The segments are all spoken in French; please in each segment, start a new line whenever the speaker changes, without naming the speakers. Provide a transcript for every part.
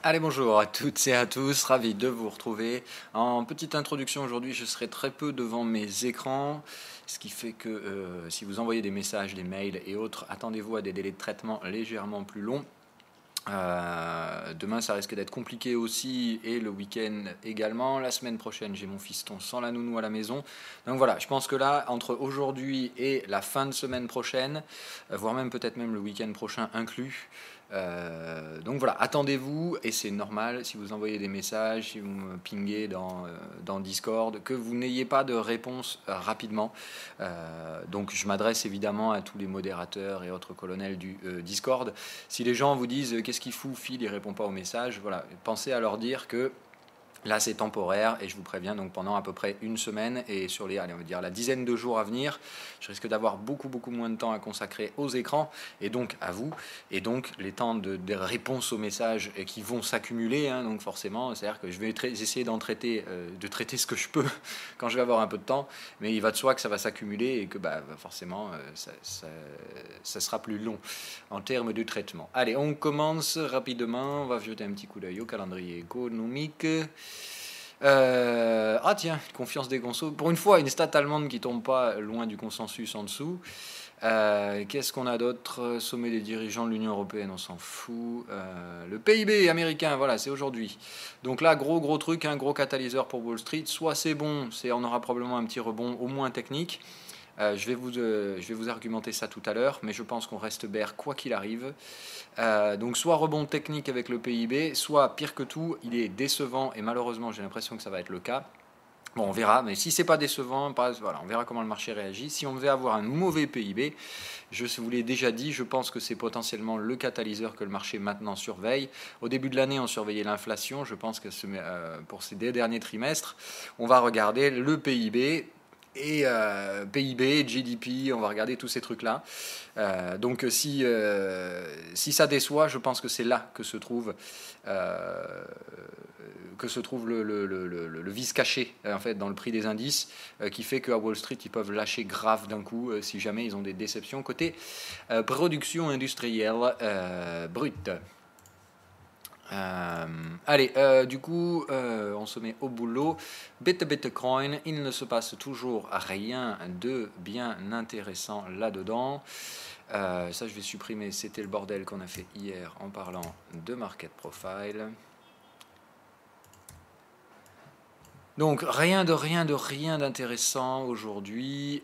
Allez, bonjour à toutes et à tous, ravi de vous retrouver. En petite introduction aujourd'hui, je serai très peu devant mes écrans, ce qui fait que si vous envoyez des messages, des mails et autres, attendez-vous à des délais de traitement légèrement plus longs. Demain ça risque d'être compliqué aussi et le week-end également. La semaine prochaine j'ai mon fiston sans la nounou à la maison. Donc voilà, je pense que là entre aujourd'hui et la fin de semaine prochaine, voire même peut-être même le week-end prochain inclus, donc voilà, attendez-vous et c'est normal si vous envoyez des messages, si vous me pinguez dans Discord, que vous n'ayez pas de réponse rapidement. Donc je m'adresse évidemment à tous les modérateurs et autres colonels du Discord. Si les gens vous disent qu'est-ce qu'il fout, Phil, il répond pas aux messages, voilà, pensez à leur dire que là c'est temporaire et je vous préviens donc pendant à peu près une semaine et sur les, allez, on va dire la dizaine de jours à venir, je risque d'avoir beaucoup moins de temps à consacrer aux écrans et donc à vous et donc les temps de réponse aux messages qui vont s'accumuler, hein, donc forcément c'est-à-dire que je vais essayer de traiter ce que je peux quand je vais avoir un peu de temps, mais il va de soi que ça va s'accumuler et que forcément ça sera plus long en termes de traitement. Allez, on commence rapidement, on va jeter un petit coup d'œil au calendrier économique. Ah tiens, confiance des consos. Pour une fois, une stat allemande qui tombe pas loin du consensus en dessous. Qu'est-ce qu'on a d'autre? Sommet des dirigeants de l'Union Européenne, on s'en fout. Le PIB américain, voilà, c'est aujourd'hui. Donc là, gros truc, un gros catalyseur pour Wall Street. Soit c'est bon, on aura probablement un petit rebond, au moins technique. Je vais vous argumenter ça tout à l'heure, mais je pense qu'on reste bear quoi qu'il arrive. Donc soit rebond technique avec le PIB, soit pire que tout, il est décevant et malheureusement j'ai l'impression que ça va être le cas. Bon, on verra, mais si c'est pas décevant, voilà, on verra comment le marché réagit. Si on devait avoir un mauvais PIB, je vous l'ai déjà dit, je pense que c'est potentiellement le catalyseur que le marché maintenant surveille. Au début de l'année, on surveillait l'inflation. Je pense que pour ces deux derniers trimestres, on va regarder le PIB. Et PIB, GDP, on va regarder tous ces trucs-là. Donc si ça déçoit, je pense que c'est là que se trouve le vice caché en fait, dans le prix des indices, qui fait qu'à Wall Street, ils peuvent lâcher grave d'un coup si jamais ils ont des déceptions côté production industrielle brute. Allez, du coup, on se met au boulot. Bitcoin, il ne se passe toujours rien de bien intéressant là-dedans. Ça, je vais supprimer. C'était le bordel qu'on a fait hier en parlant de market profile. Donc, rien d'intéressant aujourd'hui.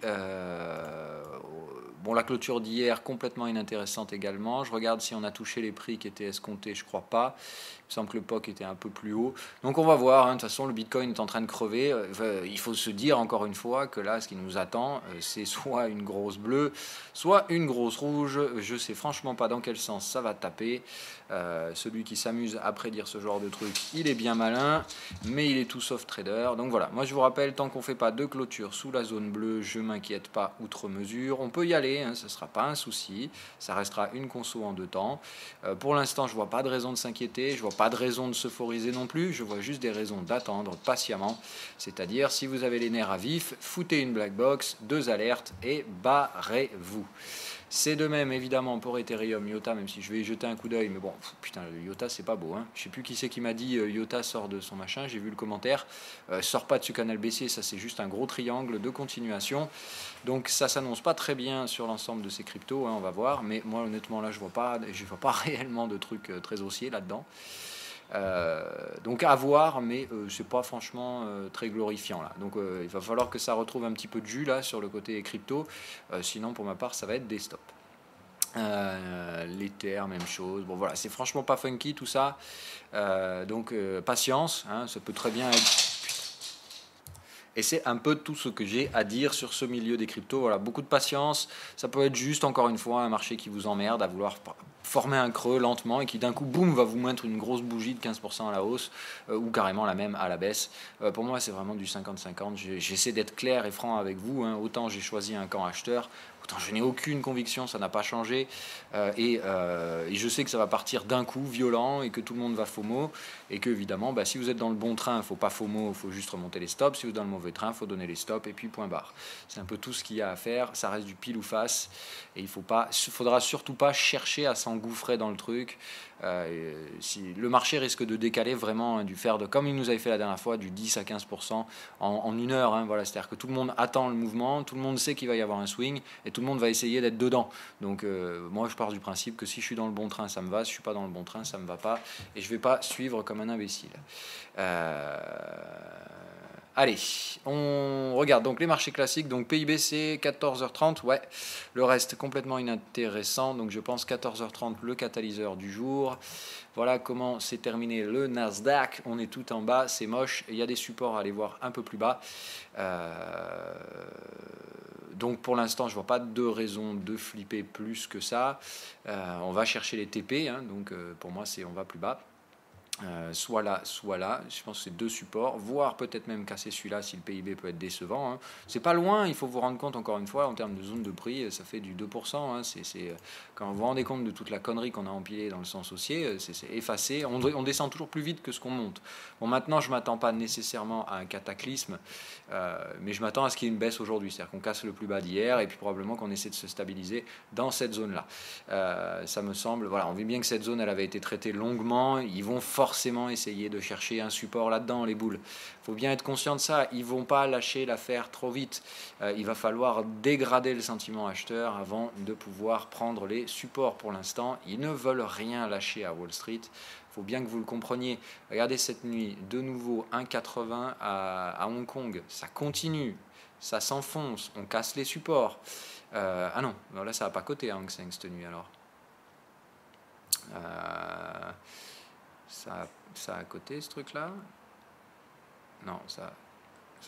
Bon, la clôture d'hier, complètement inintéressante également. Je regarde si on a touché les prix qui étaient escomptés, je crois pas. Il me semble que le POC était un peu plus haut. Donc on va voir, hein. De toute façon, le Bitcoin est en train de crever. Il faut se dire encore une fois que là, ce qui nous attend, c'est soit une grosse bleue, soit une grosse rouge. Je sais franchement pas dans quel sens ça va taper. Celui qui s'amuse à prédire ce genre de truc, il est bien malin, mais il est tout sauf trader. Donc voilà, moi je vous rappelle, tant qu'on ne fait pas de clôture sous la zone bleue, je ne m'inquiète pas outre mesure. On peut y aller, hein, ce ne sera pas un souci. Ça restera une conso en deux temps. Pour l'instant, je ne vois pas de raison de s'inquiéter, je ne vois pas de raison de s'euphoriser non plus, je vois juste des raisons d'attendre patiemment. C'est-à-dire, si vous avez les nerfs à vif, foutez une black box, 2 alertes et barrez-vous. C'est de même évidemment pour Ethereum, IOTA, même si je vais y jeter un coup d'œil, mais bon, putain, le IOTA c'est pas beau, hein. Je sais plus qui c'est qui m'a dit IOTA sort de son machin, j'ai vu le commentaire, sort pas de ce canal baissier, ça c'est juste un gros triangle de continuation, donc ça s'annonce pas très bien sur l'ensemble de ces cryptos, hein, on va voir, mais moi honnêtement là je vois pas réellement de trucs très haussiers là-dedans. Donc à voir, mais c'est pas franchement très glorifiant là. Donc il va falloir que ça retrouve un petit peu de jus là sur le côté crypto. Sinon pour ma part ça va être des stops. L'Ether, même chose. Bon voilà, c'est franchement pas funky tout ça. Donc patience, hein, ça peut très bien être. Et c'est un peu tout ce que j'ai à dire sur ce milieu des cryptos. Voilà, beaucoup de patience. Ça peut être juste, encore une fois, un marché qui vous emmerde à vouloir former un creux lentement et qui d'un coup, boum, va vous mettre une grosse bougie de 15% à la hausse ou carrément la même à la baisse. Pour moi, c'est vraiment du 50-50. J'essaie d'être clair et franc avec vous, hein. Autant j'ai choisi un camp acheteur, autant je n'ai aucune conviction, ça n'a pas changé. Et je sais que ça va partir d'un coup violent et que tout le monde va FOMO. Et que, évidemment, si vous êtes dans le bon train, il ne faut pas FOMO, il faut juste remonter les stops. Si vous êtes dans le mauvais train, il faut donner les stops et puis point barre. C'est un peu tout ce qu'il y a à faire. Ça reste du pile ou face. Et il faudra surtout pas chercher à s'engouffrer dans le truc. Si, le marché risque de décaler vraiment, hein, comme il nous avait fait la dernière fois, du 10 à 15% en une heure. Hein, voilà, c'est-à-dire que tout le monde attend le mouvement, tout le monde sait qu'il va y avoir un swing et tout le monde va essayer d'être dedans. Donc moi je pars du principe que si je suis dans le bon train, ça me va, si je suis pas dans le bon train, ça me va pas et je vais pas suivre comme un imbécile. Allez, on regarde donc les marchés classiques. Donc PIB c'est 14h30, ouais. Le reste complètement inintéressant. Donc je pense 14h30 le catalyseur du jour. Voilà comment s'est terminé le Nasdaq. On est tout en bas, c'est moche. Il y a des supports à aller voir un peu plus bas. Donc pour l'instant, je vois pas de raison de flipper plus que ça. On va chercher les TP. Hein, donc pour moi, on va plus bas. Soit là, soit là. Je pense que c'est deux supports, voire peut-être même casser celui-là si le PIB peut être décevant. Hein. C'est pas loin, il faut vous rendre compte encore une fois, en termes de zone de prix, ça fait du 2%. Hein. Quand vous vous rendez compte de toute la connerie qu'on a empilée dans le sens haussier, c'est effacé. On descend toujours plus vite que ce qu'on monte. Bon, maintenant, je ne m'attends pas nécessairement à un cataclysme, mais je m'attends à ce qu'il y ait une baisse aujourd'hui. C'est-à-dire qu'on casse le plus bas d'hier et puis probablement qu'on essaie de se stabiliser dans cette zone-là. Ça me semble, voilà, on vit bien que cette zone, elle avait été traitée longuement. Ils vont forcément essayer de chercher un support là-dedans, les boules. Il faut bien être conscient de ça. Ils ne vont pas lâcher l'affaire trop vite. Il va falloir dégrader le sentiment acheteur avant de pouvoir prendre les supports. Pour l'instant, ils ne veulent rien lâcher à Wall Street. Il faut bien que vous le compreniez. Regardez cette nuit, de nouveau 1,80 à Hong Kong. Ça continue, ça s'enfonce, on casse les supports. Ah non, là ça n'a pas coté à Hang Seng cette nuit alors. Ça a coté ce truc là. Non, ça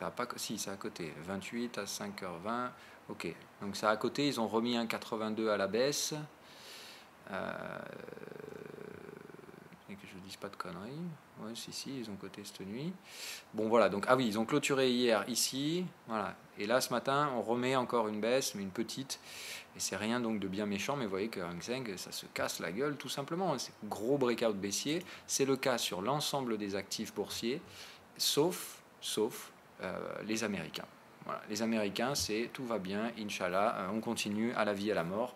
a pas, si ça a coté 28 à 5h20. Ok, donc ça a coté, ils ont remis un 82 à la baisse. Et que je ne dise pas de conneries. Ouais, si, ils ont coté cette nuit. Bon, voilà, donc, ah oui, ils ont clôturé hier ici. Voilà. Et là, ce matin, on remet encore une baisse, mais une petite. Et c'est rien donc de bien méchant, mais vous voyez que Hang Seng, ça se casse la gueule tout simplement. C'est gros breakout baissier. C'est le cas sur l'ensemble des actifs boursiers, sauf les Américains. Voilà. Les Américains, c'est tout va bien, Inch'Allah, on continue à la vie, à la mort.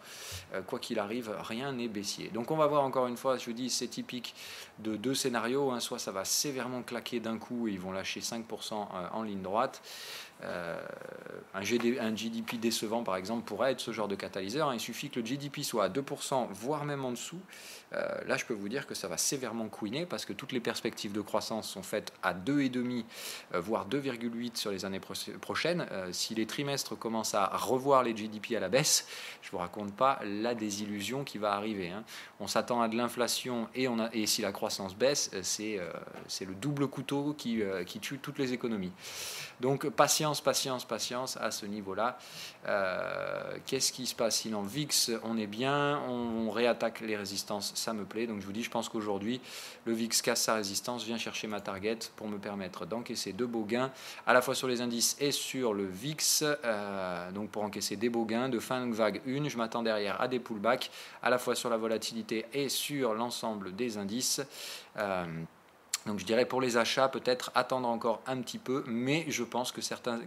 Quoi qu'il arrive, rien n'est baissier. Donc on va voir encore une fois, je vous dis, c'est typique de deux scénarios. Hein. Soit ça va sévèrement claquer d'un coup et ils vont lâcher 5% en ligne droite. Un GDP décevant, par exemple, pourrait être ce genre de catalyseur. Il suffit que le GDP soit à 2%, voire même en dessous. Là, je peux vous dire que ça va sévèrement couiner parce que toutes les perspectives de croissance sont faites à 2,5, voire 2,8 sur les années prochaines. Si les trimestres commencent à revoir les GDP à la baisse, je ne vous raconte pas la désillusion qui va arriver. Hein. On s'attend à de l'inflation et si la croissance baisse, c'est le double couteau qui tue toutes les économies. Donc patience à ce niveau-là. Qu'est-ce qui se passe sinon? VIX, on est bien, on réattaque les résistances, ça me plaît. Donc je vous dis, je pense qu'aujourd'hui, le VIX casse sa résistance, vient chercher ma target pour me permettre d'encaisser de beaux gains, à la fois sur les indices et sur le VIX. Donc pour encaisser des beaux gains de fin de vague 1, je m'attends derrière à des pullbacks, à la fois sur la volatilité et sur l'ensemble des indices. Donc je dirais pour les achats, peut-être attendre encore un petit peu, mais je pense que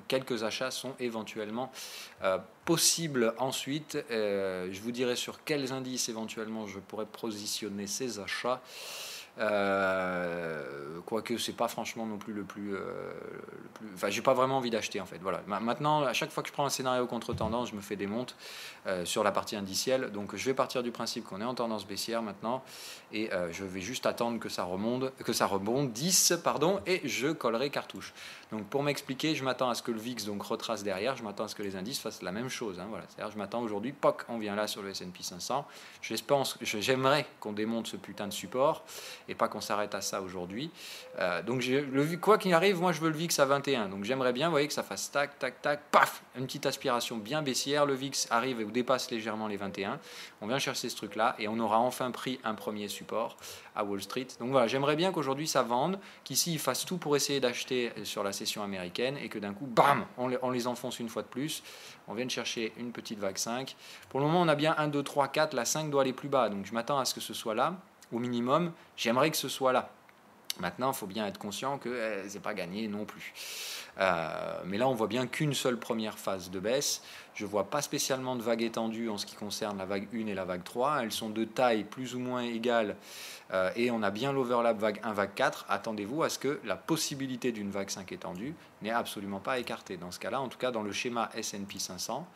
quelques achats sont éventuellement possibles ensuite. Je vous dirai sur quels indices éventuellement je pourrais positionner ces achats. Quoique c'est pas franchement non plus le plus enfin j'ai pas vraiment envie d'acheter en fait. Voilà. Maintenant à chaque fois que je prends un scénario contre tendance, je me fais des montes sur la partie indicielle, donc je vais partir du principe qu'on est en tendance baissière maintenant et je vais juste attendre que ça rebondisse et je collerai cartouche. Donc pour m'expliquer, je m'attends à ce que le VIX donc retrace derrière, je m'attends à ce que les indices fassent la même chose, hein, voilà. C'est-à-dire je m'attends aujourd'hui, POC, on vient là sur le S&P 500. J'aimerais qu'on démonte ce putain de support et pas qu'on s'arrête à ça aujourd'hui. Donc quoi qu'il arrive, moi je veux le VIX à 21. Donc j'aimerais bien, vous voyez, que ça fasse tac, tac, tac, paf, une petite aspiration bien baissière. Le VIX arrive et dépasse légèrement les 21. On vient chercher ce truc-là et on aura enfin pris un premier support à Wall Street. Donc voilà, j'aimerais bien qu'aujourd'hui ça vende, qu'ici ils fassent tout pour essayer d'acheter sur la session américaine et que d'un coup, bam, on les enfonce une fois de plus. On vient de chercher une petite vague 5. Pour le moment, on a bien 1, 2, 3, 4. La 5 doit aller plus bas. Donc je m'attends à ce que ce soit là. Au minimum, j'aimerais que ce soit là. Maintenant, il faut bien être conscient que c'est pas gagné non plus. Mais là, on voit bien qu'une seule première phase de baisse. Je ne vois pas spécialement de vague étendue en ce qui concerne la vague 1 et la vague 3. Elles sont de taille plus ou moins égale et on a bien l'overlap vague 1, vague 4. Attendez-vous à ce que la possibilité d'une vague 5 étendue n'est absolument pas écartée. Dans ce cas-là, en tout cas dans le schéma S&P 500,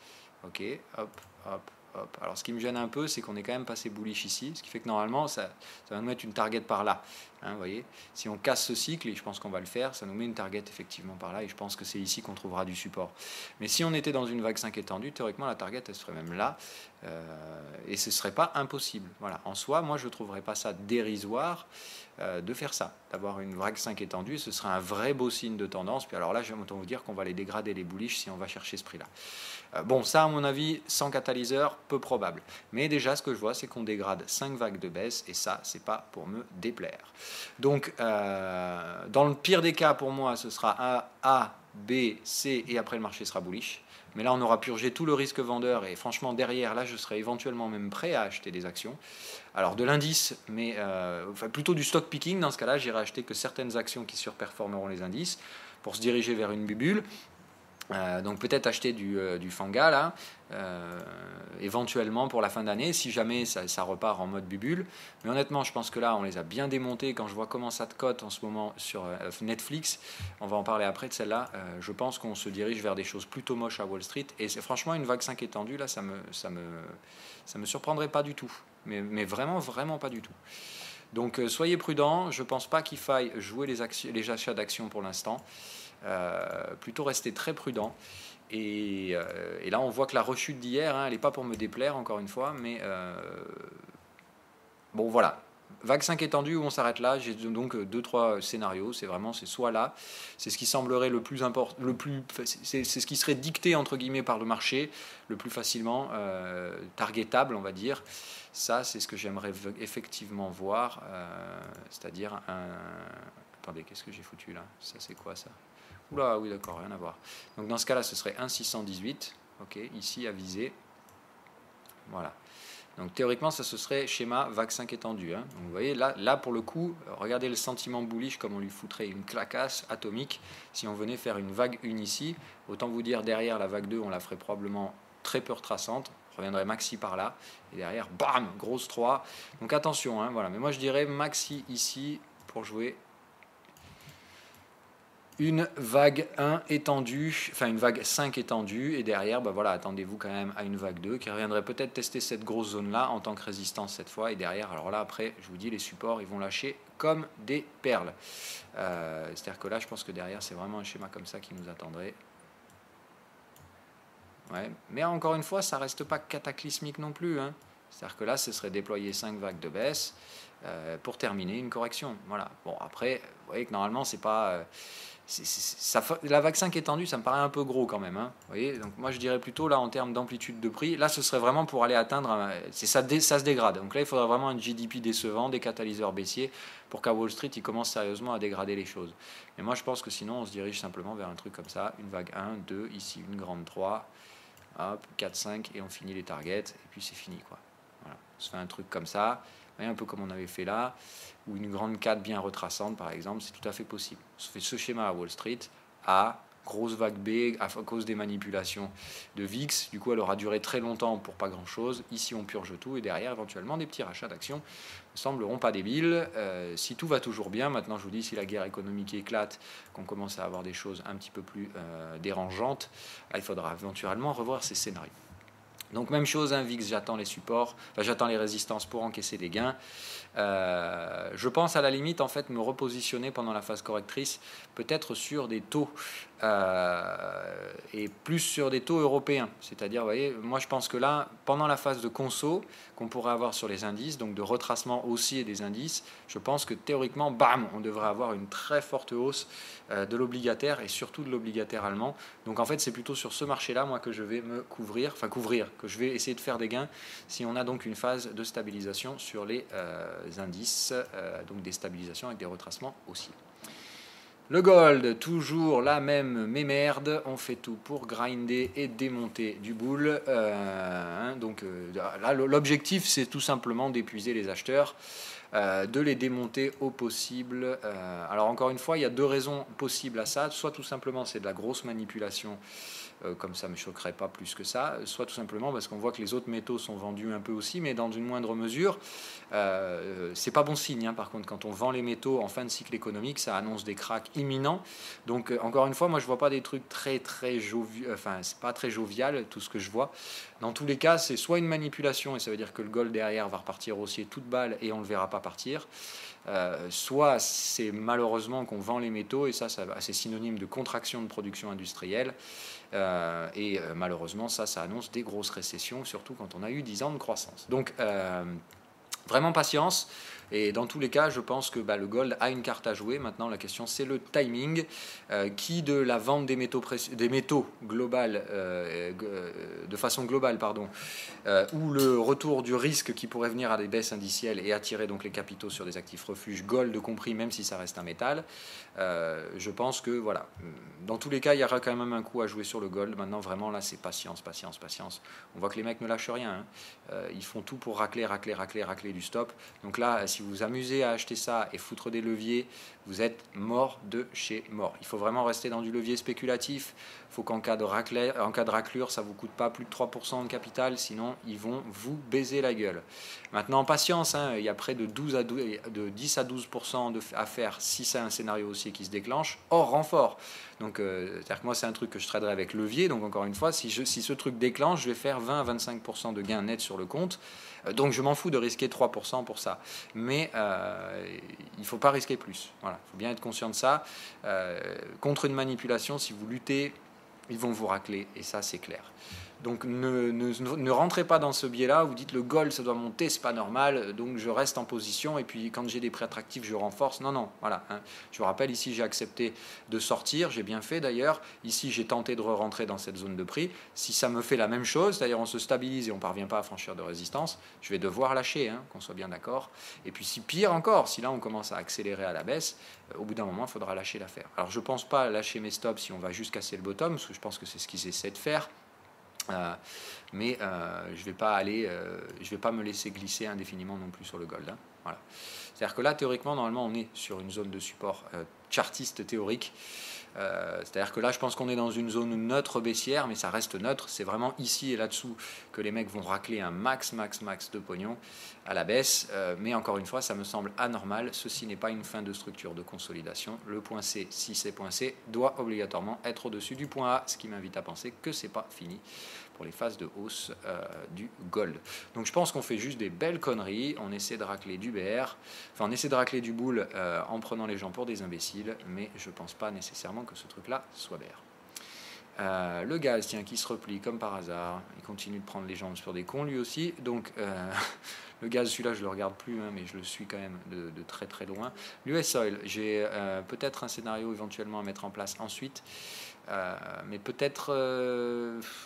ok, hop, hop, hop. Alors ce qui me gêne un peu, c'est qu'on est quand même passé bullish ici, ce qui fait que normalement, ça va nous mettre une target par là. Hein, vous voyez, si on casse ce cycle, et je pense qu'on va le faire, ça nous met une target effectivement par là, et je pense que c'est ici qu'on trouvera du support. Mais si on était dans une vague 5 étendue, théoriquement la target elle serait même là, et ce ne serait pas impossible. Voilà. En soi, moi je ne trouverais pas ça dérisoire de faire ça, d'avoir une vague 5 étendue, ce serait un vrai beau signe de tendance. Puis alors là, j'aime autant vous dire qu'on va les dégrader les bullish si on va chercher ce prix-là. Bon, ça à mon avis, sans catalyseur, peu probable. Mais déjà, ce que je vois, c'est qu'on dégrade 5 vagues de baisse, et ça, c'est pas pour me déplaire. Donc, dans le pire des cas, pour moi, ce sera A, B, C, et après le marché sera bullish. Mais là, on aura purgé tout le risque vendeur, et franchement, derrière, là, je serais éventuellement même prêt à acheter des actions. Alors, de l'indice, mais enfin, plutôt du stock picking. Dans ce cas-là, j'irai acheter que certaines actions qui surperformeront les indices pour se diriger vers une bulle. Donc peut-être acheter du Fanga là, éventuellement pour la fin d'année, si jamais ça repart en mode bulle. Mais honnêtement, je pense que là, on les a bien démontés. Quand je vois comment ça te cote en ce moment sur Netflix, on va en parler après de celle-là, je pense qu'on se dirige vers des choses plutôt moches à Wall Street. Et c'est franchement une vague 5 étendue, là, ça me surprendrait pas du tout. Mais vraiment, vraiment pas du tout. Donc soyez prudents, je ne pense pas qu'il faille jouer les achats d'actions pour l'instant. Plutôt rester très prudent. Et là, on voit que la rechute d'hier, hein, elle n'est pas pour me déplaire, encore une fois, mais bon, voilà. Vague 5 étendue où on s'arrête là, j'ai donc 2-3 scénarios, c'est soit là, c'est ce qui semblerait le plus important, c'est ce qui serait dicté entre guillemets par le marché, le plus facilement targetable, on va dire. Ça, c'est ce que j'aimerais effectivement voir, c'est-à-dire un... Attendez, qu'est-ce que j'ai foutu là? Ça, c'est quoi ça? Oula, oui, d'accord, rien à voir. Donc dans ce cas-là, ce serait 1,618, ok, ici à viser. Voilà. Donc théoriquement, ça ce serait schéma vague 5 étendu. Hein. Donc vous voyez, là pour le coup, regardez le sentiment bullish comme on lui foutrait une clacasse atomique si on venait faire une vague 1 ici. Autant vous dire, derrière la vague 2, on la ferait probablement très peu retraçante. On reviendrait maxi par là. Et derrière, bam, grosse 3. Donc attention, hein, voilà. Mais moi je dirais maxi ici pour jouer une vague 1 étendue, enfin une vague 5 étendue, et derrière, bah voilà, attendez-vous quand même à une vague 2 qui reviendrait peut-être tester cette grosse zone-là en tant que résistance cette fois, et derrière, alors là, après, je vous dis, les supports, ils vont lâcher comme des perles. C'est-à-dire que là, je pense que derrière, c'est vraiment un schéma comme ça qui nous attendrait. Ouais. Mais encore une fois, ça reste pas cataclysmique non plus. Hein. C'est-à-dire que là, ce serait déployer 5 vagues de baisse pour terminer une correction. Voilà. Bon, après, vous voyez que normalement, c'est pas... la vague 5 étendue, ça me paraît un peu gros quand même. Hein. Vous voyez, donc moi je dirais plutôt là en termes d'amplitude de prix, là ce serait vraiment pour aller atteindre, ça se dégrade. Donc là il faudrait vraiment un GDP décevant, des catalyseurs baissiers pour qu'à Wall Street il commence sérieusement à dégrader les choses. Mais moi je pense que sinon on se dirige simplement vers un truc comme ça, une vague 1, 2, ici une grande 3, hop, 4, 5 et on finit les targets et puis c'est fini quoi. Voilà. On se fait un truc comme ça. Un peu comme on avait fait là, ou une grande 4 bien retraçante par exemple, c'est tout à fait possible. On se fait ce schéma à Wall Street, A, grosse vague B, à cause des manipulations de VIX, du coup elle aura duré très longtemps pour pas grand chose, ici on purge tout, et derrière éventuellement des petits rachats d'actions ne sembleront pas débiles, si tout va toujours bien. Maintenant je vous dis, si la guerre économique éclate, qu'on commence à avoir des choses un petit peu plus dérangeantes, là, il faudra éventuellement revoir ces scénarios. Donc même chose, hein, VIX, j'attends les supports, enfin, j'attends les résistances pour encaisser des gains. Je pense à la limite en fait me repositionner pendant la phase correctrice, peut-être sur des taux et plus sur des taux européens. C'est-à-dire, vous voyez, moi je pense que là, pendant la phase de conso qu'on pourrait avoir sur les indices, donc de retracement haussier des indices, je pense que théoriquement, bam, on devrait avoir une très forte hausse de l'obligataire et surtout de l'obligataire allemand. Donc en fait, c'est plutôt sur ce marché-là, moi, que je vais me couvrir, que je vais essayer de faire des gains si on a donc une phase de stabilisation sur les indices, donc des stabilisations avec des retracements aussi. Le gold, toujours la même mémerde, on fait tout pour grinder et démonter du bull. Donc là, l'objectif, c'est tout simplement d'épuiser les acheteurs. de les démonter au possible. Alors encore une fois, il y a deux raisons possibles à ça. Soit tout simplement c'est de la grosse manipulation, comme ça ne me choquerait pas plus que ça, soit tout simplement parce qu'on voit que les autres métaux sont vendus un peu aussi, mais dans une moindre mesure. C'est pas bon signe, hein, par contre, quand on vend les métaux en fin de cycle économique, ça annonce des cracks imminents. Donc encore une fois, moi je vois pas des trucs très jovial, enfin c'est pas très jovial tout ce que je vois. Dans tous les cas, c'est soit une manipulation, et ça veut dire que le gold derrière va repartir haussier toute balle et on le verra pas partir. Soit c'est malheureusement qu'on vend les métaux, et ça c'est synonyme de contraction de production industrielle. Malheureusement, ça annonce des grosses récessions, surtout quand on a eu 10 ans de croissance. Donc, vraiment patience. Et dans tous les cas, je pense que le gold a une carte à jouer. Maintenant, la question, c'est le timing. Qui de la vente des métaux global, de façon globale, ou le retour du risque qui pourrait venir à des baisses indicielles et attirer donc les capitaux sur des actifs refuges, gold compris, même si ça reste un métal. Je pense que, voilà, dans tous les cas, il y aura quand même un coup à jouer sur le gold. Maintenant, vraiment, là, c'est patience. On voit que les mecs ne lâchent rien, hein. Ils font tout pour racler du stop. Donc là, si vous vous amusez à acheter ça et foutre des leviers, vous êtes mort de chez mort. Il faut vraiment rester dans du levier spéculatif. Il faut qu'en cas de raclure, ça ne vous coûte pas plus de 3% de capital, sinon ils vont vous baiser la gueule. Maintenant, patience, hein, il y a près de 10 à 12% à faire si c'est un scénario haussier qui se déclenche, hors renfort. Donc, c'est-à-dire que moi, c'est un truc que je traderai avec levier. Donc, encore une fois, si ce truc déclenche, je vais faire 20 à 25% de gains nets sur le compte. Donc, je m'en fous de risquer 3% pour ça. Mais il ne faut pas risquer plus. Voilà, il faut bien être conscient de ça. Contre une manipulation, si vous luttez, ils vont vous racler. Et ça, c'est clair. Donc ne rentrez pas dans ce biais-là, vous dites le gold ça doit monter, c'est pas normal, donc je reste en position et puis quand j'ai des prix attractifs je renforce. Non, voilà. Hein. Je vous rappelle, ici j'ai accepté de sortir, j'ai bien fait d'ailleurs. Ici j'ai tenté de rentrer dans cette zone de prix. Si ça me fait la même chose, c'est-à-dire on se stabilise et on ne parvient pas à franchir de résistance, je vais devoir lâcher, hein, qu'on soit bien d'accord. Et puis si pire encore, si là on commence à accélérer à la baisse, au bout d'un moment il faudra lâcher l'affaire. Alors je ne pense pas lâcher mes stops si on va juste casser le bottom, parce que je pense que c'est ce qu'ils essaient de faire. Mais je vais pas me laisser glisser indéfiniment non plus sur le gold. Hein. Voilà. C'est-à-dire que là, théoriquement, normalement, on est sur une zone de support chartiste théorique. C'est-à-dire que là, je pense qu'on est dans une zone neutre baissière, mais ça reste neutre. C'est vraiment ici et là-dessous que les mecs vont racler un max de pognon à la baisse. Mais encore une fois, ça me semble anormal. Ceci n'est pas une fin de structure de consolidation. Le point C, si c'est point C, doit obligatoirement être au-dessus du point A, ce qui m'invite à penser que c'est pas fini pour les phases de hausse du gold. Donc je pense qu'on fait juste des belles conneries, on essaie de racler du BR, on essaie de racler du bull en prenant les gens pour des imbéciles, mais je pense pas nécessairement que ce truc-là soit BR. Le gaz, tiens, qui se replie comme par hasard, il continue de prendre les gens sur des cons lui aussi, donc le gaz, celui-là, je le regarde plus, hein, mais je le suis quand même de très loin. L'US Oil, j'ai peut-être un scénario éventuellement à mettre en place ensuite. Mais peut-être,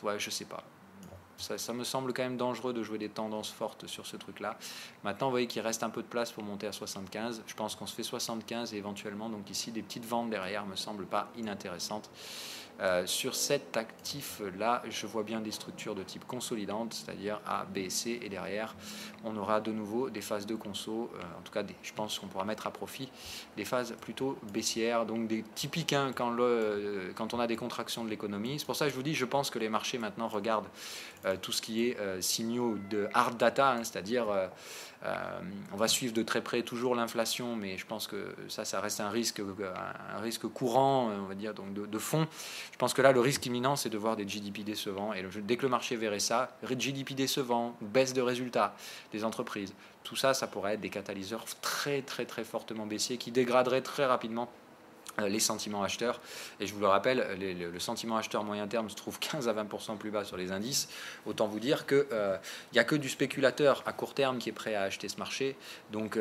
ouais, je sais pas. Bon, ça me semble quand même dangereux de jouer des tendances fortes sur ce truc-là. Maintenant, vous voyez qu'il reste un peu de place pour monter à 75. Je pense qu'on se fait 75 et éventuellement, donc ici, des petites ventes derrière me semblent pas inintéressantes. Sur cet actif-là, je vois bien des structures de type consolidante, c'est-à-dire A, B, C, et derrière, on aura de nouveau des phases de conso, en tout cas, je pense qu'on pourra mettre à profit des phases plutôt baissières, donc des typiques hein, quand on a des contractions de l'économie. C'est pour ça que je vous dis, je pense que les marchés maintenant regardent tout ce qui est signaux de hard data, hein, c'est-à-dire on va suivre de très près toujours l'inflation, mais je pense que ça reste un risque courant, on va dire, donc de fond. Je pense que là, le risque imminent, c'est de voir des GDP décevants. Et dès que le marché verrait ça, GDP décevant, baisse de résultats des entreprises, tout ça, ça pourrait être des catalyseurs très fortement baissiers qui dégraderaient très rapidement les sentiments acheteurs. Et je vous le rappelle, le sentiment acheteur moyen terme se trouve 15 à 20% plus bas sur les indices. Autant vous dire qu'il n'y a que du spéculateur à court terme qui est prêt à acheter ce marché. Donc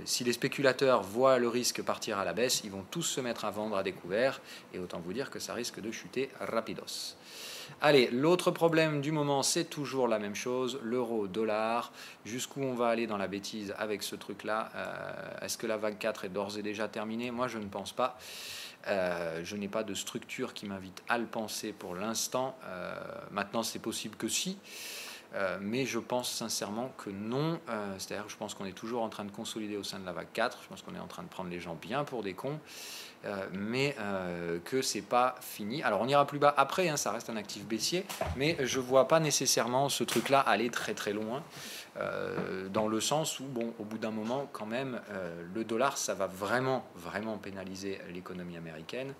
si les spéculateurs voient le risque partir à la baisse, ils vont tous se mettre à vendre à découvert. Et autant vous dire que ça risque de chuter rapidos. Allez, l'autre problème du moment, c'est toujours la même chose, l'euro, dollar. Jusqu'où on va aller dans la bêtise avec ce truc-là? Est-ce que la vague 4 est d'ores et déjà terminée? Moi, je ne pense pas. Je n'ai pas de structure qui m'invite à le penser pour l'instant. Maintenant, c'est possible que si. Mais je pense sincèrement que non. C'est-à-dire que je pense qu'on est toujours en train de consolider au sein de la vague 4. Je pense qu'on est en train de prendre les gens bien pour des cons. Mais que c'est pas fini. Alors on ira plus bas après, hein, ça reste un actif baissier, mais je vois pas nécessairement ce truc-là aller très très loin, dans le sens où, bon, au bout d'un moment, quand même, le dollar, ça va vraiment pénaliser l'économie américaine.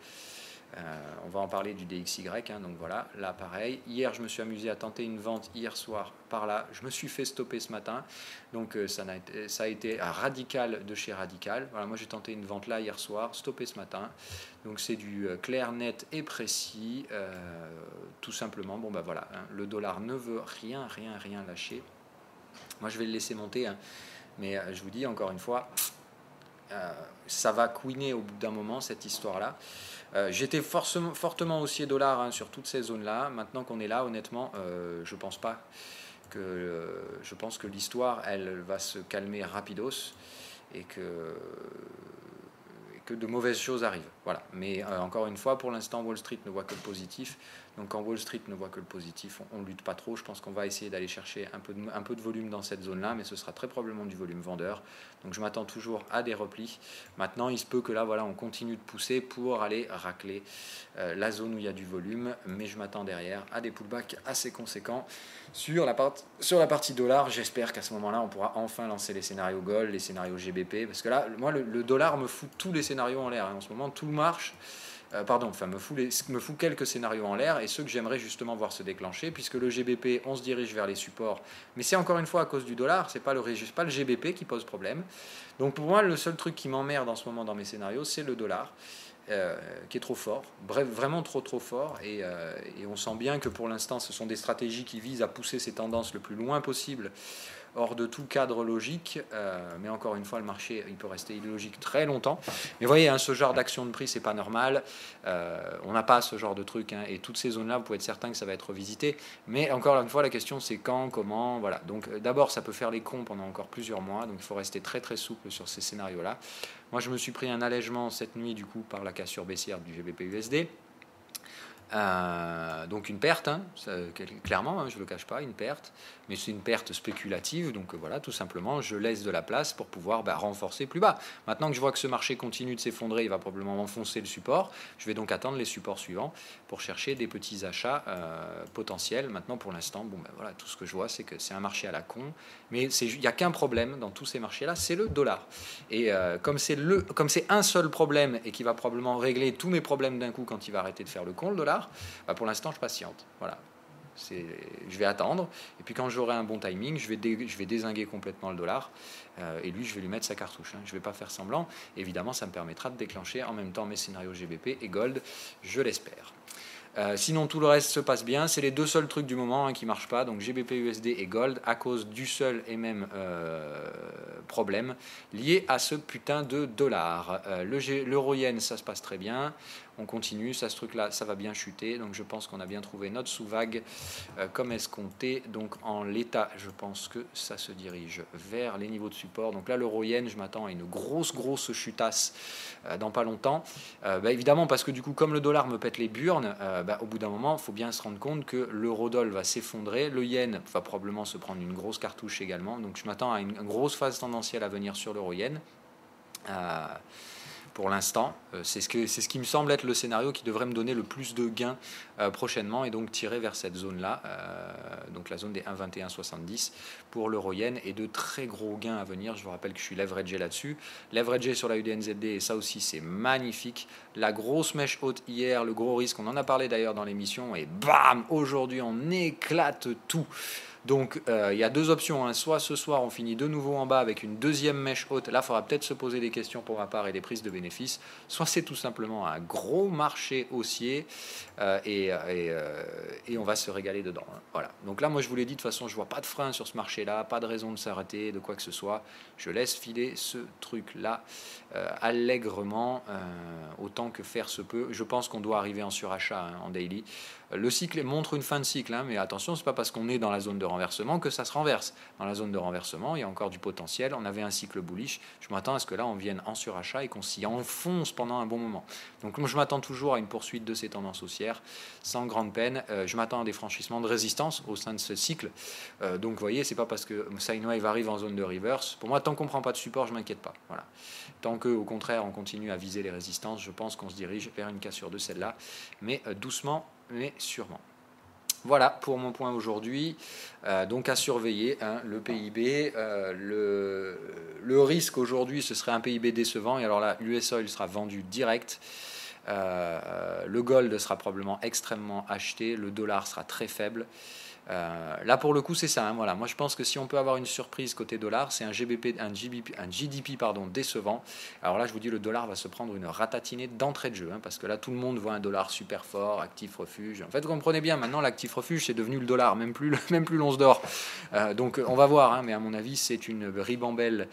On va en parler du DXY, hein, donc voilà, là pareil. Hier, je me suis amusé à tenter une vente hier soir par là. Je me suis fait stopper ce matin, donc ça a été radical de chez radical. Voilà, moi j'ai tenté une vente là hier soir, stoppé ce matin. Donc c'est du clair, net et précis, tout simplement. Bon ben voilà, hein, le dollar ne veut rien lâcher. Moi je vais le laisser monter, hein, mais je vous dis encore une fois, ça va couiner au bout d'un moment cette histoire-là. J'étais fortement haussier dollar, hein, sur toutes ces zones-là. Maintenant qu'on est là, honnêtement, je pense que l'histoire, elle va se calmer rapidos et que de mauvaises choses arrivent. Voilà. Mais encore une fois, pour l'instant, Wall Street ne voit que le positif. Donc quand Wall Street ne voit que le positif, on ne lutte pas trop. Je pense qu'on va essayer d'aller chercher un peu de volume dans cette zone-là, mais ce sera très probablement du volume vendeur. Donc je m'attends toujours à des replis. Maintenant, il se peut que là, voilà, on continue de pousser pour aller racler la zone où il y a du volume, mais je m'attends derrière à des pullbacks assez conséquents sur la partie dollar. J'espère qu'à ce moment-là, on pourra enfin lancer les scénarios gold, les scénarios GBP, parce que là, moi, le dollar me fout tous les scénarios en l'air, hein. En ce moment, tout marche. Me fout quelques scénarios en l'air, et ceux que j'aimerais justement voir se déclencher, puisque le GBP, on se dirige vers les supports, mais c'est encore une fois à cause du dollar, c'est pas le GBP qui pose problème. Donc pour moi, le seul truc qui m'emmerde en ce moment dans mes scénarios, c'est le dollar, qui est trop fort, bref, vraiment trop fort, et on sent bien que pour l'instant, ce sont des stratégies qui visent à pousser ces tendances le plus loin possible, hors de tout cadre logique, mais encore une fois, le marché, il peut rester illogique très longtemps. Mais vous voyez, hein, ce genre d'action de prix, c'est pas normal. On n'a pas ce genre de truc, hein, et toutes ces zones-là, vous pouvez être certain que ça va être revisité. Mais encore une fois, la question, c'est quand, comment, voilà. Donc d'abord, ça peut faire les cons pendant encore plusieurs mois, donc il faut rester très souple sur ces scénarios-là. Moi, je me suis pris un allègement cette nuit, du coup, par la cassure baissière du GBP-USD. Donc une perte, hein, clairement, hein, je ne le cache pas, une perte, mais c'est une perte spéculative, donc voilà, tout simplement, je laisse de la place pour pouvoir renforcer plus bas. Maintenant que je vois que ce marché continue de s'effondrer, il va probablement enfoncer le support, je vais donc attendre les supports suivants pour chercher des petits achats potentiels. Maintenant, pour l'instant, voilà, tout ce que je vois, c'est que c'est un marché à la con, mais il n'y a qu'un problème dans tous ces marchés-là, c'est le dollar. Et comme c'est un seul problème et qui va probablement régler tous mes problèmes d'un coup quand il va arrêter de faire le con, le dollar, pour l'instant, je patiente. Voilà. Je vais attendre. Et puis quand j'aurai un bon timing, je vais dézinguer complètement le dollar. Et lui, je vais lui mettre sa cartouche, hein. Je ne vais pas faire semblant. Évidemment, ça me permettra de déclencher en même temps mes scénarios GBP et Gold, je l'espère. Sinon, tout le reste se passe bien. C'est les deux seuls trucs du moment, hein, qui ne marchent pas. Donc GBP, USD et Gold, à cause du seul et même problème lié à ce putain de dollar. L'euro-yen, ça se passe très bien. On continue, ce truc-là, ça va bien chuter. Donc je pense qu'on a bien trouvé notre sous-vague comme escompté. Donc en l'état, je pense que ça se dirige vers les niveaux de support. Donc là, l'euro-yen, je m'attends à une grosse chutasse dans pas longtemps. Évidemment, parce que du coup, comme le dollar me pète les burnes, au bout d'un moment, il faut bien se rendre compte que l'euro-dollar va s'effondrer. Le yen va probablement se prendre une grosse cartouche également. Donc je m'attends à une grosse phase tendancielle à venir sur l'euro-yen. Pour l'instant, c'est ce qui me semble être le scénario qui devrait me donner le plus de gains prochainement, et donc tirer vers cette zone-là, donc la zone des 1,2170 pour l'euro-yen, et de très gros gains à venir. Je vous rappelle que je suis leveragé là-dessus, leveragé sur la UDNZD, et ça aussi c'est magnifique. La grosse mèche haute hier, le gros risque, on en a parlé d'ailleurs dans l'émission, et bam, aujourd'hui on éclate tout. Donc il y a deux options, hein. Soit ce soir on finit de nouveau en bas avec une deuxième mèche haute, là il faudra peut-être se poser des questions pour ma part et des prises de bénéfices, soit c'est tout simplement un gros marché haussier, et on va se régaler dedans, hein. Voilà. Donc là, moi je vous l'ai dit, de toute façon je vois pas de frein sur ce marché là, pas de raison de s'arrêter, de quoi que ce soit. Je laisse filer ce truc là allègrement, autant que faire se peut. Je pense qu'on doit arriver en surachat, hein, en daily. Le cycle montre une fin de cycle, hein, mais attention, c'est pas parce qu'on est dans la zone de renversement que ça se renverse. Dans la zone de renversement, il y a encore du potentiel. On avait un cycle bullish. Je m'attends à ce que là, on vienne en surachat et qu'on s'y enfonce pendant un bon moment. Donc moi, je m'attends toujours à une poursuite de ces tendances haussières sans grande peine. Je m'attends à des franchissements de résistance au sein de ce cycle. Donc vous voyez, c'est pas parce que sine wave arrive en zone de reverse. Pour moi, tant qu'on ne prend pas de support, je ne m'inquiète pas. Voilà. Tant qu'au contraire, on continue à viser les résistances, je pense qu'on se dirige vers une cassure de celle-là, mais doucement, mais sûrement. Voilà pour mon point aujourd'hui. Donc à surveiller, hein, le PIB. Le risque aujourd'hui, ce serait un PIB décevant. Et alors là, l'US Oil sera vendu direct. Le gold sera probablement extrêmement acheté. Le dollar sera très faible. Là pour le coup c'est ça, hein, voilà. Moi je pense que si on peut avoir une surprise côté dollar, c'est un GDP décevant. Alors là je vous dis, le dollar va se prendre une ratatinée d'entrée de jeu, hein, parce que là tout le monde voit un dollar super fort, actif refuge. En fait vous comprenez bien, maintenant l'actif refuge c'est devenu le dollar, même plus l'once d'or. Donc on va voir, hein, mais à mon avis c'est une ribambelle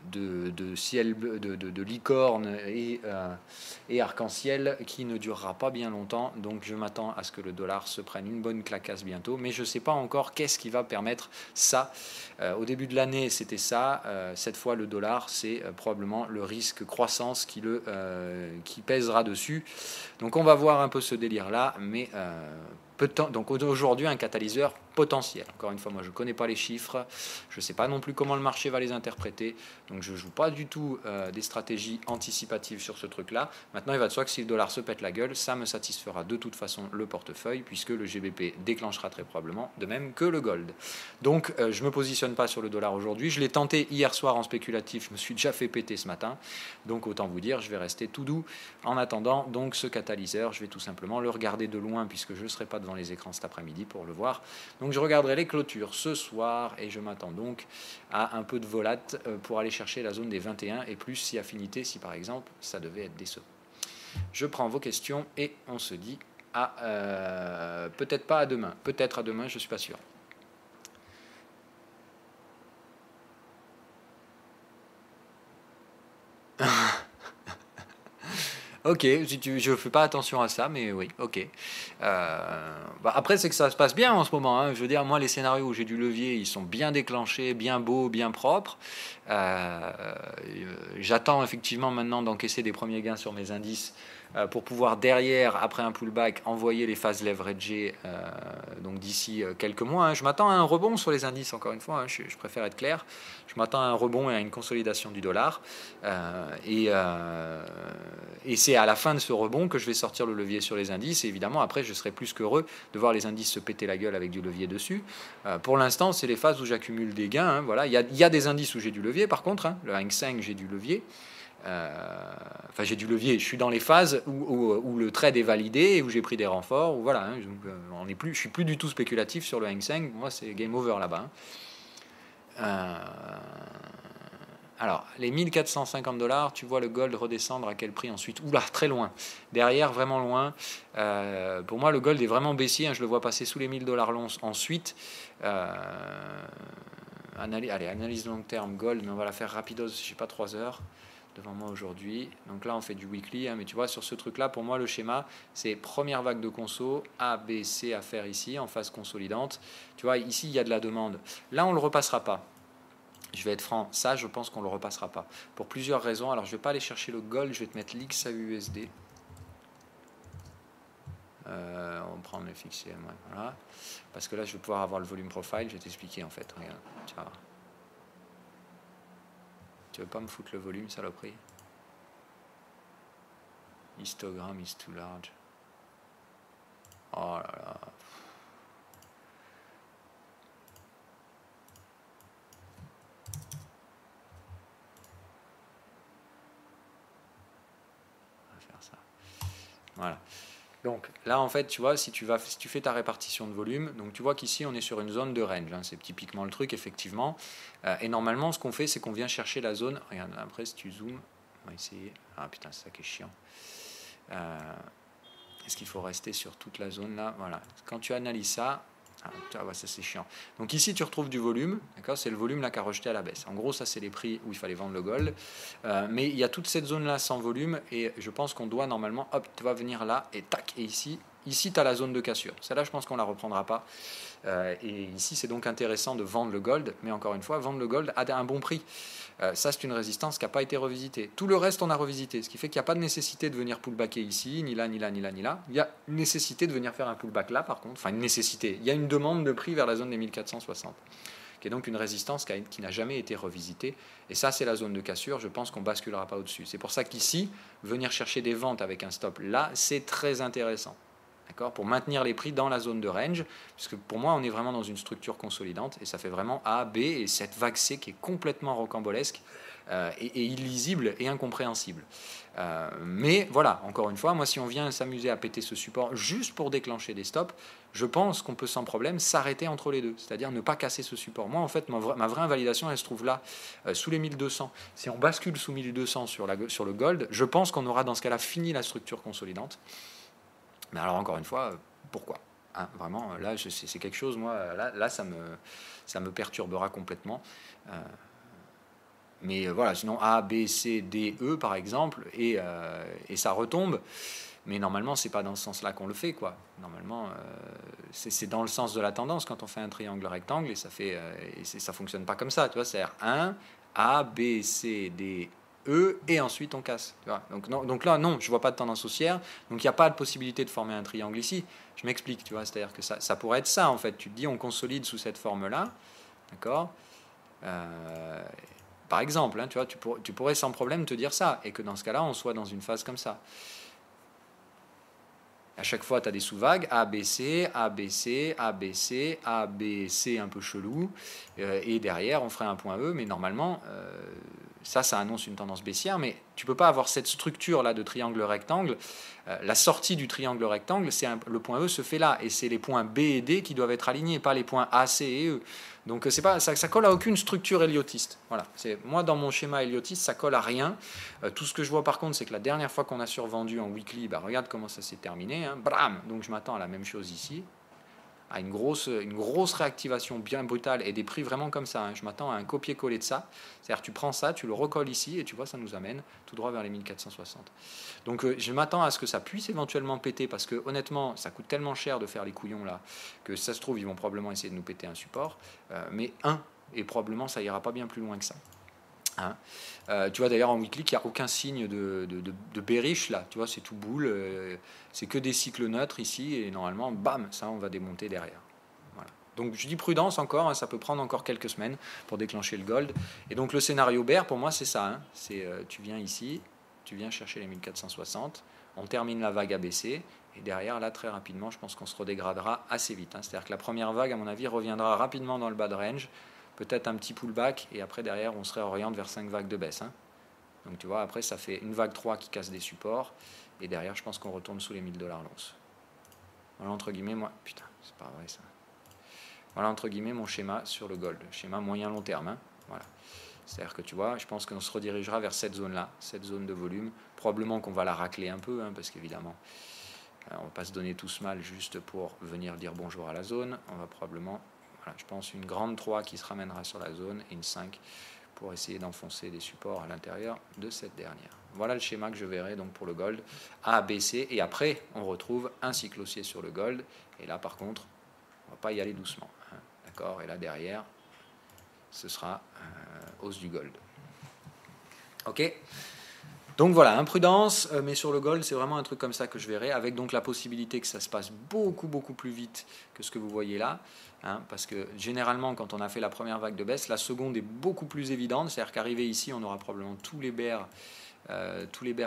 de licorne et arc-en-ciel qui ne durera pas bien longtemps. Donc je m'attends à ce que le dollar se prenne une bonne clacasse bientôt, mais je ne sais pas encore qu'est-ce qui va permettre ça. Au début de l'année c'était ça, cette fois le dollar c'est probablement le risque croissance qui pèsera dessus. Donc on va voir un peu ce délire là, mais donc aujourd'hui un catalyseur potentiel. Encore une fois, moi je ne connais pas les chiffres, je ne sais pas non plus comment le marché va les interpréter, donc je ne joue pas du tout des stratégies anticipatives sur ce truc-là. Maintenant, il va de soi que si le dollar se pète la gueule, ça me satisfera de toute façon le portefeuille, puisque le GBP déclenchera très probablement, de même que le gold. Donc je ne me positionne pas sur le dollar aujourd'hui, je l'ai tenté hier soir en spéculatif, je me suis déjà fait péter ce matin, donc autant vous dire, je vais rester tout doux en attendant donc ce catalyseur. Je vais tout simplement le regarder de loin, puisque je ne serai pas devant les écrans cet après-midi pour le voir. Donc je regarderai les clôtures ce soir et je m'attends donc à un peu de volate pour aller chercher la zone des 21 et plus si affinité, si par exemple ça devait être décevant. Je prends vos questions et on se dit à peut-être pas à demain, peut-être à demain, je ne suis pas sûr. Ok, je ne fais pas attention à ça, mais oui, ok. Après, c'est que ça se passe bien en ce moment, hein. Je veux dire, moi, les scénarios où j'ai du levier, ils sont bien déclenchés, bien beaux, bien propres. J'attends effectivement maintenant d'encaisser des premiers gains sur mes indices pour pouvoir derrière, après un pullback, envoyer les phases leveragées donc d'ici quelques mois. Hein. Je m'attends à un rebond sur les indices, encore une fois, hein, je préfère être clair. Je m'attends à un rebond et à une consolidation du dollar. Et c'est à la fin de ce rebond que je vais sortir le levier sur les indices. Et évidemment, après, je serai plus qu'heureux de voir les indices se péter la gueule avec du levier dessus. Pour l'instant, c'est les phases où j'accumule des gains. Hein, voilà. Il y a des indices où j'ai du levier, par contre. Hein, le Hang Seng, j'ai du levier. Enfin, j'ai du levier. Je suis dans les phases où le trade est validé et où j'ai pris des renforts. Où, voilà, hein, donc, je suis plus du tout spéculatif sur le Hang Seng. Moi, c'est game over là-bas. Hein. Alors, les 1450 $, tu vois le gold redescendre à quel prix ensuite? Oula, très loin. Derrière, vraiment loin. Pour moi, le gold est vraiment baissier. Hein, je le vois passer sous les 1000 $ l'once ensuite. Allez, analyse long terme gold, mais on va la faire rapidos, je sais pas, 3 heures devant moi aujourd'hui. Donc là, on fait du weekly. Hein, mais tu vois, sur ce truc-là, pour moi, le schéma, c'est première vague de conso, A, B, C à faire ici, en phase consolidante. Tu vois, ici, il y a de la demande. Là, on ne le repassera pas. Je vais être franc, ça je pense qu'on ne le repassera pas. Pour plusieurs raisons. Alors je ne vais pas aller chercher le gold, je vais te mettre l'XAUUSD. On prend le FXCM, ouais, voilà. Parce que là je vais pouvoir avoir le volume profile, je vais t'expliquer en fait. Regarde, tu vas voir. Tu veux pas me foutre le volume, saloperie? Histogramme is too large. Oh là là. Voilà. Donc là, en fait, tu vois, si tu fais ta répartition de volume, donc tu vois qu'ici, on est sur une zone de range. Hein, c'est typiquement le truc, effectivement. Et normalement, ce qu'on fait, c'est qu'on vient chercher la zone. Regarde, après, si tu zoomes, on va essayer. Ah putain, c'est ça qui est chiant. Est-ce qu'il faut rester sur toute la zone là? Voilà. Quand tu analyses ça, ça c'est chiant. Donc ici tu retrouves du volume, d'accord? C'est le volume là qui a rejeté à la baisse. En gros, ça c'est les prix où il fallait vendre le gold. Mais il y a toute cette zone là sans volume et je pense qu'on doit normalement, hop, tu vas venir là et tac, et ici Ici, tu as la zone de cassure. Celle-là, je pense qu'on ne la reprendra pas. Et ici, c'est donc intéressant de vendre le gold. Mais encore une fois, vendre le gold à un bon prix. Ça, c'est une résistance qui n'a pas été revisitée. Tout le reste, on a revisité. Ce qui fait qu'il n'y a pas de nécessité de venir pullbacker ici, ni là, ni là, ni là, ni là. Il y a une nécessité de venir faire un pullback là, par contre. Enfin, une nécessité. Il y a une demande de prix vers la zone des 1460. Qui est donc une résistance qui n'a jamais été revisitée. Et ça, c'est la zone de cassure. Je pense qu'on ne basculera pas au-dessus. C'est pour ça qu'ici, venir chercher des ventes avec un stop là, c'est très intéressant. D'accord, pour maintenir les prix dans la zone de range, puisque pour moi, on est vraiment dans une structure consolidante, et ça fait vraiment A, B, et cette vague C qui est complètement rocambolesque, et illisible et incompréhensible. Mais voilà, encore une fois, moi, si on vient s'amuser à péter ce support juste pour déclencher des stops, je pense qu'on peut sans problème s'arrêter entre les deux, c'est-à-dire ne pas casser ce support. Moi, en fait, ma vraie invalidation, elle se trouve là, sous les 1200. Si on bascule sous 1200 sur le gold, je pense qu'on aura dans ce cas-là fini la structure consolidante. Mais alors, encore une fois, pourquoi hein, vraiment, là, c'est quelque chose, moi, là ça me perturbera complètement. Mais voilà, sinon A, B, C, D, E, par exemple, et ça retombe. Mais normalement, c'est pas dans ce sens-là qu'on le fait, quoi. Normalement, c'est dans le sens de la tendance quand on fait un triangle rectangle, et ça fonctionne pas comme ça, tu vois. C'est-à-dire 1, A, B, C, D, E, et ensuite on casse. Tu vois. Donc là, non, je vois pas de tendance haussière, donc il n'y a pas de possibilité de former un triangle ici. Je m'explique, tu vois. C'est-à-dire que ça pourrait être ça, en fait. Tu te dis, on consolide sous cette forme-là, d'accord par exemple, hein, tu vois, tu pourrais sans problème te dire ça, et que dans ce cas-là, on soit dans une phase comme ça. À chaque fois, tu as des sous-vagues, A, B, C, A, B, C, A, B, C, A, B, C un peu chelou, et derrière, on ferait un point E, mais normalement, ça annonce une tendance baissière, mais tu ne peux pas avoir cette structure-là de triangle rectangle. La sortie du triangle rectangle, le point E se fait là, et c'est les points B et D qui doivent être alignés, pas les points A, C et E. Donc ça colle à aucune structure héliotiste. Voilà. Moi, dans mon schéma héliotiste, ça colle à rien. Tout ce que je vois par contre, c'est que la dernière fois qu'on a survendu en weekly, regarde comment ça s'est terminé. Hein, bram. Donc je m'attends à la même chose ici, à une grosse réactivation bien brutale et des prix vraiment comme ça. Hein. Je m'attends à un copier-coller de ça. C'est-à-dire tu prends ça, tu le recolles ici et tu vois, ça nous amène tout droit vers les 1460. Donc je m'attends à ce que ça puisse éventuellement péter parce que honnêtement, ça coûte tellement cher de faire les couillons là que ça se trouve, ils vont probablement essayer de nous péter un support. Mais et probablement ça ira pas bien plus loin que ça. Hein. Tu vois d'ailleurs en weekly qu'il n'y a aucun signe de bearish là, tu vois, c'est tout boule, c'est que des cycles neutres ici et normalement bam, ça on va démonter derrière. Voilà. Donc je dis prudence encore, hein, ça peut prendre encore quelques semaines pour déclencher le gold. Et donc le scénario bear pour moi c'est ça, hein, c'est tu viens ici, tu viens chercher les 1460, on termine la vague ABC et derrière là très rapidement je pense qu'on se redégradera assez vite. Hein. C'est-à-dire que la première vague à mon avis reviendra rapidement dans le bas de range. Peut-être un petit pullback, et après, derrière, on se réoriente vers 5 vagues de baisse. Hein. Donc, tu vois, après, ça fait une vague 3 qui casse des supports, et derrière, je pense qu'on retourne sous les 1000 $ l'once. Voilà, entre guillemets, putain, c'est pas vrai, ça. Voilà, entre guillemets, mon schéma sur le gold. Schéma moyen-long terme, hein. Voilà. C'est-à-dire que, tu vois, je pense qu'on se redirigera vers cette zone-là, cette zone de volume. Probablement qu'on va la racler un peu, hein, parce qu'évidemment, on ne va pas se donner tous mal juste pour venir dire bonjour à la zone. On va probablement... je pense une grande 3 qui se ramènera sur la zone et une 5 pour essayer d'enfoncer des supports à l'intérieur de cette dernière. Voilà le schéma que je verrai donc pour le gold A, B, C et après on retrouve un cycle haussier sur le gold et là par contre on ne va pas y aller doucement. Hein, d'accord. Et là derrière ce sera hausse du gold. Ok. Donc voilà, imprudence, mais sur le gold, c'est vraiment un truc comme ça que je verrai, avec donc la possibilité que ça se passe beaucoup plus vite que ce que vous voyez là, hein, parce que généralement, quand on a fait la première vague de baisse, la seconde est beaucoup plus évidente, c'est-à-dire qu'arrivé ici, on aura probablement tous les bears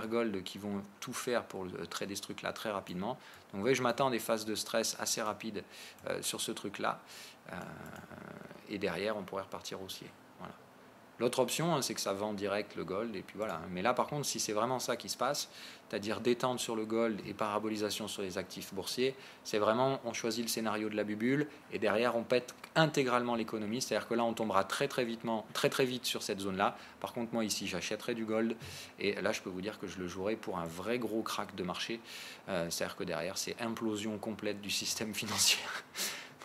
gold qui vont tout faire pour trader ce truc-là très rapidement. Donc vous voyez, je m'attends à des phases de stress assez rapides sur ce truc-là, et derrière, on pourrait repartir haussier. Voilà. L'autre option, hein, c'est que ça vend direct le gold, et puis voilà. Mais là, par contre, si c'est vraiment ça qui se passe, c'est-à-dire détente sur le gold et parabolisation sur les actifs boursiers, c'est vraiment, on choisit le scénario de la bubule, et derrière, on pète intégralement l'économie, c'est-à-dire que là, on tombera très vite sur cette zone-là. Par contre, moi, ici, j'achèterai du gold, et là, je peux vous dire que je le jouerai pour un vrai gros crack de marché, c'est-à-dire que derrière, c'est implosion complète du système financier.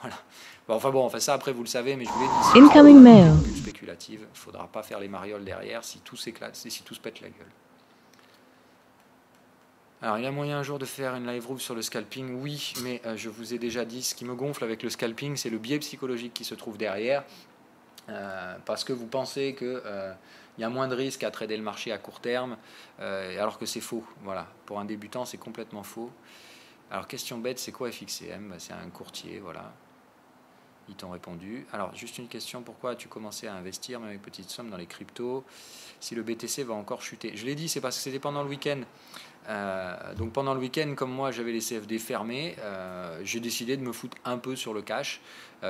Voilà. Bon, enfin ça après vous le savez, mais je vous l'ai dit,
Incoming mail.
Spéculative, il ne faudra pas faire les marioles derrière si tout s'éclate, si tout se pète la gueule. Alors, il y a moyen un jour de faire une live room sur le scalping, oui, mais je vous ai déjà dit, ce qui me gonfle avec le scalping, c'est le biais psychologique qui se trouve derrière, parce que vous pensez que il y a moins de risques à trader le marché à court terme, alors que c'est faux. Voilà, pour un débutant, c'est complètement faux. Alors, question bête, c'est quoi FXCM? C'est un courtier, voilà. Ils t'ont répondu. Alors, juste une question, pourquoi as-tu commencé à investir, même avec petite somme, dans les cryptos, si le BTC va encore chuter? Je l'ai dit, c'est parce que c'était pendant le week-end. Donc pendant le week-end, comme moi j'avais les CFD fermés, j'ai décidé de me foutre un peu sur le cash.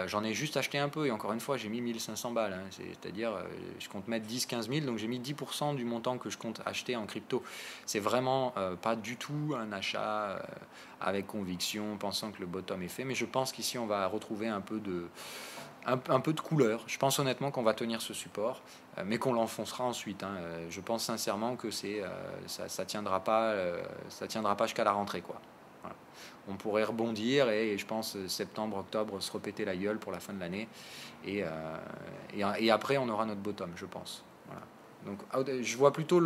J'en ai juste acheté un peu et encore une fois j'ai mis 1500 balles, hein. C'est-à-dire je compte mettre 10-15 000, donc j'ai mis 10% du montant que je compte acheter en crypto. C'est vraiment pas du tout un achat avec conviction, pensant que le bottom est fait, mais je pense qu'ici on va retrouver un peu de couleur. Je pense honnêtement qu'on va tenir ce support, mais qu'on l'enfoncera ensuite, hein. Je pense sincèrement que ça tiendra pas jusqu'à la rentrée, quoi. Voilà. On pourrait rebondir et je pense septembre, octobre se repéter la gueule pour la fin de l'année et après on aura notre bottom, je pense. Voilà. Donc je vois plutôt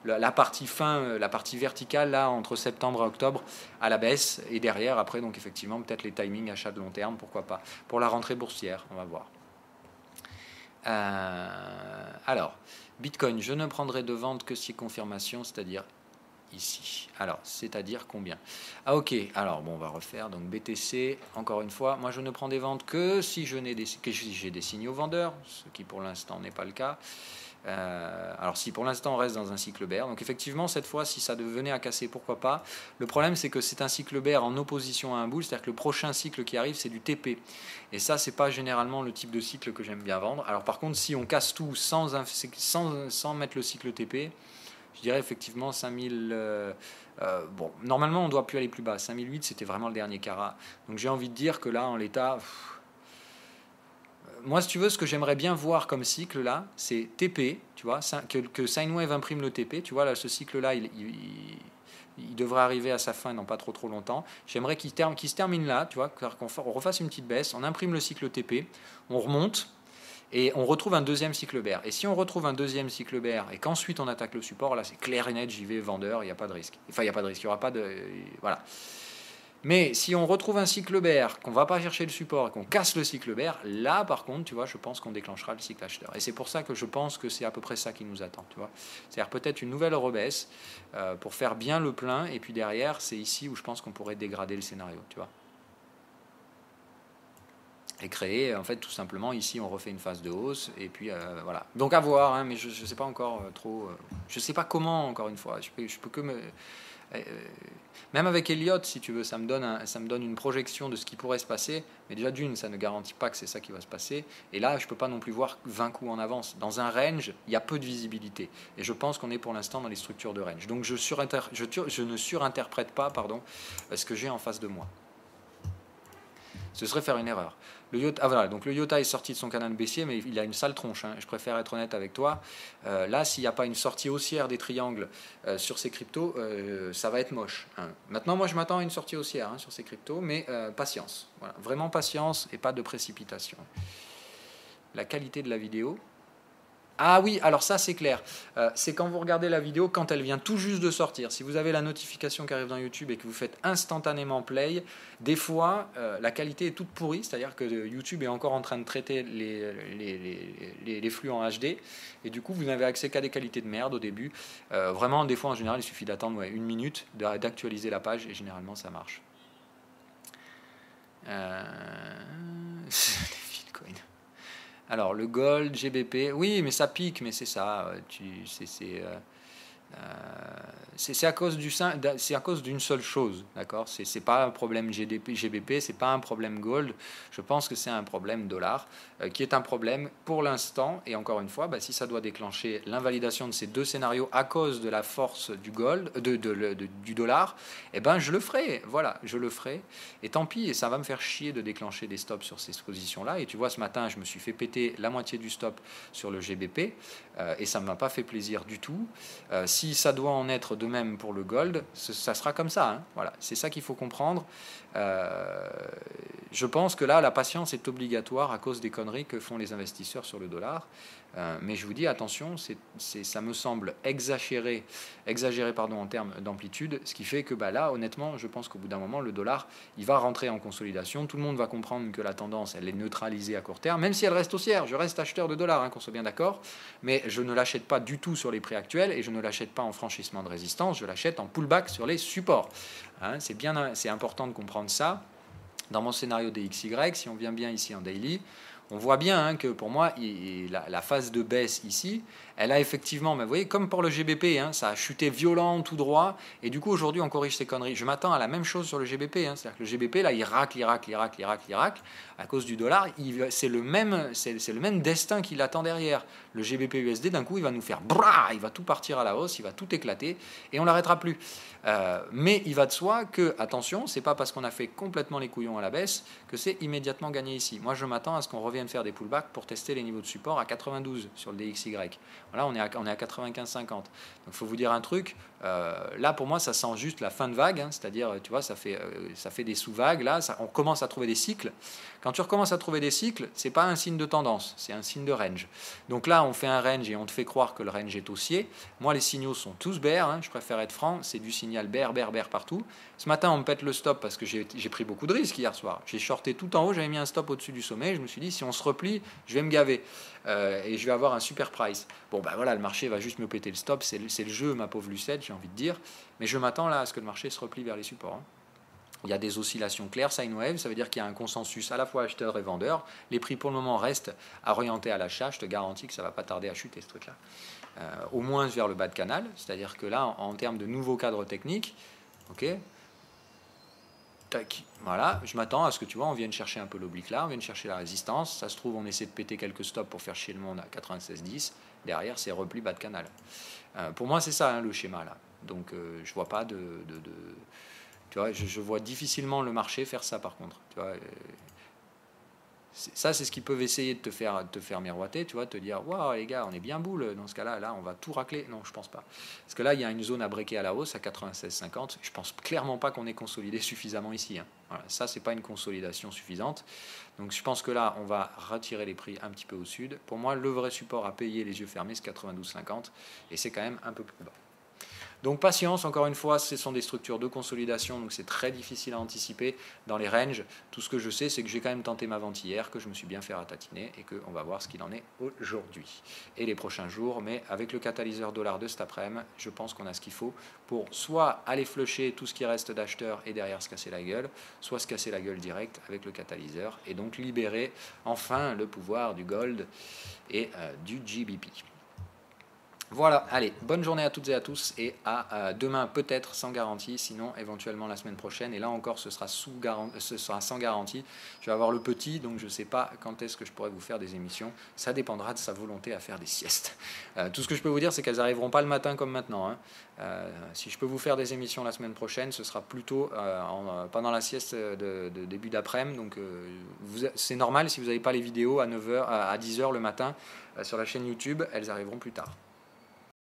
la partie fin, la partie verticale là entre septembre et octobre à la baisse et derrière après donc effectivement peut-être les timings achats de long terme, pourquoi pas. Pour la rentrée boursière, on va voir. Alors, Bitcoin, je ne prendrai de vente que si confirmation, c'est-à-dire ici. Alors, c'est-à-dire combien? Ah ok, alors bon, on va refaire. Donc BTC, encore une fois, moi je ne prends des ventes que si j'ai des signaux vendeurs, ce qui pour l'instant n'est pas le cas. Alors si pour l'instant on reste dans un cycle bear, donc effectivement cette fois si ça devenait à casser, pourquoi pas. Le problème c'est que c'est un cycle bear en opposition à un bull, c'est-à-dire que le prochain cycle qui arrive c'est du TP, et ça c'est pas généralement le type de cycle que j'aime bien vendre. Alors par contre si on casse tout sans mettre le cycle TP, je dirais effectivement 5000, bon normalement on doit plus aller plus bas, 5008 c'était vraiment le dernier carat, donc j'ai envie de dire que là en l'état, moi, si tu veux, ce que j'aimerais bien voir comme cycle là, c'est TP, tu vois, que Sinewave imprime le TP, tu vois, là, ce cycle-là, il devrait arriver à sa fin dans pas trop longtemps. J'aimerais qu'il se termine là, tu vois, qu'on refasse une petite baisse, on imprime le cycle TP, on remonte et on retrouve un deuxième cycle bear. Et si on retrouve un deuxième cycle bear et qu'ensuite on attaque le support, là, c'est clair et net, j'y vais vendeur, il n'y a pas de risque. Enfin, il n'y a pas de risque, il n'y aura pas de. Voilà. Mais si on retrouve un cycle bear, qu'on ne va pas chercher le support et qu'on casse le cycle bear, là par contre, tu vois, je pense qu'on déclenchera le cycle acheteur. Et c'est pour ça que je pense que c'est à peu près ça qui nous attend, tu vois. C'est-à-dire peut-être une nouvelle rebaisse pour faire bien le plein, et puis derrière, c'est ici où je pense qu'on pourrait dégrader le scénario, tu vois. Et créer, en fait, tout simplement, ici, on refait une phase de hausse, et puis voilà. Donc à voir, hein, mais je ne sais pas encore trop, je ne sais pas comment, encore une fois, je peux que me. Même avec Elliott, si tu veux, ça me donne une projection de ce qui pourrait se passer, mais déjà d'une, ça ne garantit pas que c'est ça qui va se passer, et là, je ne peux pas non plus voir 20 coups en avance. Dans un range, il y a peu de visibilité, et je pense qu'on est pour l'instant dans les structures de range. Donc je ne surinterprète pas ce que j'ai en face de moi. Ce serait faire une erreur. Voilà, donc le IOTA est sorti de son canal baissier, mais il a une sale tronche, hein. Je préfère être honnête avec toi. Là, s'il n'y a pas une sortie haussière des triangles sur ces cryptos, ça va être moche, hein. Maintenant, moi, je m'attends à une sortie haussière, hein, sur ces cryptos, mais patience. Voilà, vraiment patience et pas de précipitation. La qualité de la vidéo. Ah oui, alors ça c'est clair. C'est quand vous regardez la vidéo, quand elle vient tout juste de sortir. Si vous avez la notification qui arrive dans YouTube et que vous faites instantanément play, des fois la qualité est toute pourrie, c'est-à-dire que YouTube est encore en train de traiter les flux en HD, et du coup vous n'avez accès qu'à des qualités de merde au début. Vraiment, des fois en général, il suffit d'attendre une minute, d'actualiser la page, et généralement ça marche. Bitcoin. Alors, le gold, GBP, oui, mais ça pique, mais c'est ça. C'est à cause d'une seule chose, d'accord. C'est pas un problème GBP, c'est pas un problème gold. Je pense que c'est un problème dollar, qui est un problème pour l'instant. Et encore une fois, si ça doit déclencher l'invalidation de ces deux scénarios à cause de la force du gold, du dollar, eh ben je le ferai. Voilà, je le ferai. Et tant pis, et ça va me faire chier de déclencher des stops sur ces positions-là. Et tu vois, ce matin, je me suis fait péter la moitié du stop sur le GBP, et ça ne m'a pas fait plaisir du tout. Si ça doit en être de même pour le gold, ça sera comme ça, hein. Voilà, c'est ça qu'il faut comprendre. Je pense que là, la patience est obligatoire à cause des conneries que font les investisseurs sur le dollar. Mais je vous dis, attention, ça me semble exagéré en termes d'amplitude, ce qui fait que là, honnêtement, je pense qu'au bout d'un moment, le dollar, il va rentrer en consolidation. Tout le monde va comprendre que la tendance, elle est neutralisée à court terme, même si elle reste haussière. Je reste acheteur de dollars, qu'on soit bien d'accord, mais je ne l'achète pas du tout sur les prix actuels et je ne l'achète pas en franchissement de résistance, je l'achète en pullback sur les supports. C'est important de comprendre ça. Dans mon scénario DXY, si on vient bien ici en daily, on voit bien que pour moi, la phase de baisse ici, elle a effectivement, vous voyez, comme pour le GBP, ça a chuté violent tout droit, et du coup aujourd'hui on corrige ces conneries. Je m'attends à la même chose sur le GBP, c'est-à-dire que le GBP, là, il racle, à cause du dollar, c'est le même destin qui l'attend derrière. Le GBP USD, d'un coup, il va nous faire il va tout partir à la hausse, il va tout éclater, et on l'arrêtera plus. Mais il va de soi que, attention, c'est pas parce qu'on a fait complètement les couillons à la baisse que c'est immédiatement gagné ici. Moi, je m'attends à ce qu'on revienne faire des pullbacks pour tester les niveaux de support à 92 sur le DXY. Voilà, on est à 95,50. Donc, il faut vous dire un truc. Là, pour moi, ça sent juste la fin de vague, c'est-à-dire, tu vois, ça fait des sous-vagues. Là, on commence à trouver des cycles. Quand tu recommences à trouver des cycles, c'est pas un signe de tendance, c'est un signe de range. Donc là, on fait un range et on te fait croire que le range est haussier. Moi, les signaux sont tous bear. Je préfère être franc. C'est du signal bear partout. Ce matin, on me pète le stop parce que j'ai pris beaucoup de risques hier soir. J'ai shorté tout en haut, j'avais mis un stop au-dessus du sommet. Je me suis dit, si on se replie, je vais me gaver et je vais avoir un super price. Bon, voilà, le marché va juste me péter le stop. C'est le jeu, ma pauvre Lucette, j'ai envie de dire. Mais je m'attends là à ce que le marché se replie vers les supports. Il y a des oscillations claires, sine wave, ça veut dire qu'il y a un consensus à la fois acheteur et vendeur. Les prix pour le moment restent orientés à l'achat. Je te garantis que ça ne va pas tarder à chuter ce truc-là. Au moins vers le bas de canal, c'est-à-dire que là, en termes de nouveaux cadres techniques, ok, tac, voilà, je m'attends à ce que tu vois, on vienne chercher un peu l'oblique là, on vienne chercher la résistance. Ça se trouve, on essaie de péter quelques stops pour faire chier le monde à 96,10. Derrière, c'est repli bas de canal. Pour moi, c'est ça le schéma là. Donc, je vois pas tu vois, je vois difficilement le marché faire ça par contre. Tu vois, ça, c'est ce qu'ils peuvent essayer de te faire miroiter, tu vois, te dire waouh les gars, on est bien boule dans ce cas-là, là on va tout racler. Non, je pense pas. Parce que là, il y a une zone à breaker à la hausse à 96,50. Je pense clairement pas qu'on ait consolidé suffisamment ici. Voilà, ça, c'est pas une consolidation suffisante. Donc je pense que là, on va retirer les prix un petit peu au sud. Pour moi, le vrai support à payer les yeux fermés, c'est 92,50 et c'est quand même un peu plus bas. Donc patience, encore une fois, ce sont des structures de consolidation, donc c'est très difficile à anticiper dans les ranges. Tout ce que je sais, c'est que j'ai quand même tenté ma vente hier, que je me suis bien fait ratatiner et qu'on va voir ce qu'il en est aujourd'hui et les prochains jours. Mais avec le catalyseur dollar de cet après-midi, je pense qu'on a ce qu'il faut pour soit aller flusher tout ce qui reste d'acheteurs et derrière se casser la gueule, soit se casser la gueule direct avec le catalyseur et donc libérer enfin le pouvoir du gold et du GBP. Voilà, allez, bonne journée à toutes et à tous et à demain peut-être sans garantie, sinon éventuellement la semaine prochaine. Et là encore, ce sera sans garantie. Je vais avoir le petit, donc je ne sais pas quand est-ce que je pourrai vous faire des émissions. Ça dépendra de sa volonté à faire des siestes. Tout ce que je peux vous dire, c'est qu'elles n'arriveront pas le matin comme maintenant. Si je peux vous faire des émissions la semaine prochaine, ce sera plutôt pendant la sieste de début d'après-midi. Donc c'est normal si vous n'avez pas les vidéos à 9h, à 10h le matin sur la chaîne YouTube, elles arriveront plus tard.